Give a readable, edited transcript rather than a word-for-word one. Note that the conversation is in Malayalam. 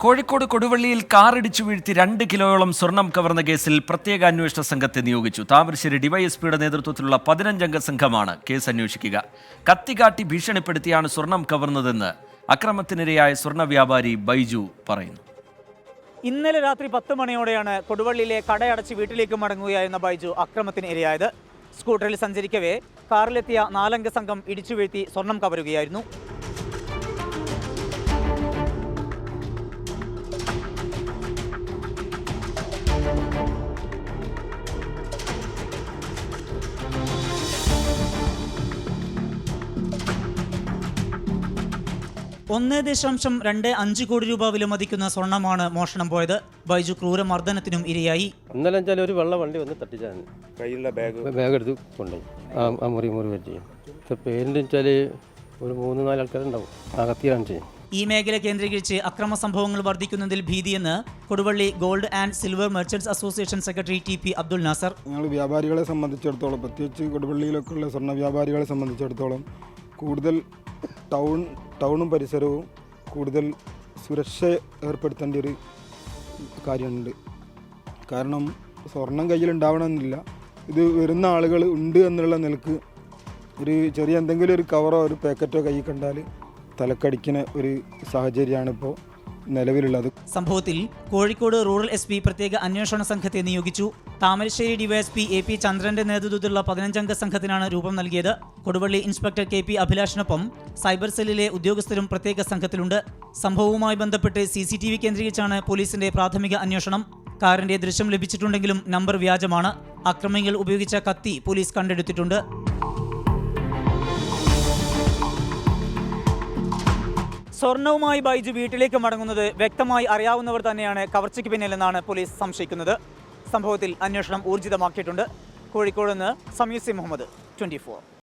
കോഴിക്കോട് കൊടുവള്ളിയിൽ കാറിടിച്ചു വീഴ്ത്തി 2 കിലോയോളം സ്വർണം കവർന്ന കേസിൽ പ്രത്യേക അന്വേഷണ സംഘത്തെ നിയോഗിച്ചു. താമരശ്ശേരി ഡിവൈഎസ്പിയുടെ നേതൃത്വത്തിലുള്ള 15-അംഗ സംഘമാണ് കേസ് അന്വേഷിക്കുക. കത്തികാട്ടി ഭീഷണിപ്പെടുത്തിയാണ് സ്വർണം കവർന്നതെന്ന് അക്രമത്തിനിരയായ സ്വർണ്ണ വ്യാപാരി ബൈജു പറയുന്നു. ഇന്നലെ രാത്രി 10 മണിയോടെയാണ് കൊടുവള്ളിയിലെ കടയടച്ച് വീട്ടിലേക്ക് മടങ്ങുകയായിരുന്ന ബൈജു അക്രമത്തിന് ഇരയായത്. സ്കൂട്ടറിൽ സഞ്ചരിക്കവേ കാറിലെത്തിയ 4-അംഗ സംഘം ഇടിച്ചു വീഴ്ത്തി സ്വർണം കവരുകയായിരുന്നു. $1.25 കോടി രൂപ വിലമതിക്കുന്ന സ്വർണ്ണമാണ് മോഷണം പോയത്. ബൈജു ക്രൂരമർദ്ദനത്തിനും ഇരയായി. ഇന്നലെ ഒരു വെള്ള വണ്ടി വന്ന് തട്ടിച്ചാണ് കയ്യിലുള്ള ബാഗ് എടുത്ത് കൊണ്ടുപോയി ആ മുറി വെച്ച് പേരിൻ്റെ വെച്ചാൽ ഒരു 3-4 ആൾക്കാരുണ്ടാവും അകത്തിയാണ് ചെയ്യും. ഈ മേഖല കേന്ദ്രീകരിച്ച് അക്രമ സംഭവങ്ങൾ വർദ്ധിക്കുന്നതിൽ ഭീതിയെന്ന് Koduvally gold and silver merchants association secretary TP Abdul Nasar. ഞങ്ങൾ വ്യാപാരികളെ സംബന്ധിച്ചിടത്തോളം, പ്രത്യേകിച്ച് കൊടുവള്ളിയിലൊക്കെയുള്ള സ്വർണ്ണ വ്യാപാരികളെ സംബന്ധിച്ചിടത്തോളം കൂടുതൽ ടൗണും പരിസരവും കൂടുതൽ സുരക്ഷ ഏർപ്പെടുത്തേണ്ട ഒരു കാര്യമുണ്ട്. കാരണം സ്വർണം കയ്യിലുണ്ടാവണമെന്നില്ല, ഇത് വരുന്ന ആളുകൾ ഉണ്ട് എന്നുള്ള നിലക്ക് ഒരു ചെറിയ എന്തെങ്കിലും ഒരു കവറോ ഒരു പാക്കറ്റോ കയ്യിൽ കണ്ടാൽ തലക്കടിക്കുന്ന ഒരു സാഹചര്യമാണ് ഇപ്പോൾ നിലവിലുള്ളത്. സംഭവത്തിൽ കോഴിക്കോട് റൂറൽ SP പ്രത്യേക അന്വേഷണ സംഘത്തെ നിയോഗിച്ചു. താമരശ്ശേരി ഡിവൈഎസ്പി AP ചന്ദ്രന്റെ നേതൃത്വത്തിലുള്ള 15-അംഗ സംഘത്തിനാണ് രൂപം നൽകിയത്. കൊടുവള്ളി ഇൻസ്പെക്ടർ KP അഭിലാഷിനൊപ്പം സൈബർ സെല്ലിലെ ഉദ്യോഗസ്ഥരും പ്രത്യേക സംഘത്തിലുണ്ട്. സംഭവവുമായി ബന്ധപ്പെട്ട് CCTV കേന്ദ്രീകരിച്ചാണ് പോലീസിന്റെ പ്രാഥമിക അന്വേഷണം. കാറിന്റെ ദൃശ്യം ലഭിച്ചിട്ടുണ്ടെങ്കിലും നമ്പർ വ്യാജമാണ്. അക്രമികൾ ഉപയോഗിച്ച കത്തി പോലീസ് കണ്ടെടുത്തിട്ടുണ്ട്. സ്വർണവുമായി ബൈജു വീട്ടിലേക്ക് മടങ്ങുന്നത് വ്യക്തമായി അറിയാവുന്നവർ തന്നെയാണ് കവർച്ചയ്ക്ക് പിന്നിലെന്നാണ് പോലീസ് സംശയിക്കുന്നത്. സംഭവത്തിൽ അന്വേഷണം ഊർജിതമാക്കിയിട്ടുണ്ട്. കോഴിക്കോട് നിന്ന് സമീർ സി മുഹമ്മദ്, 24.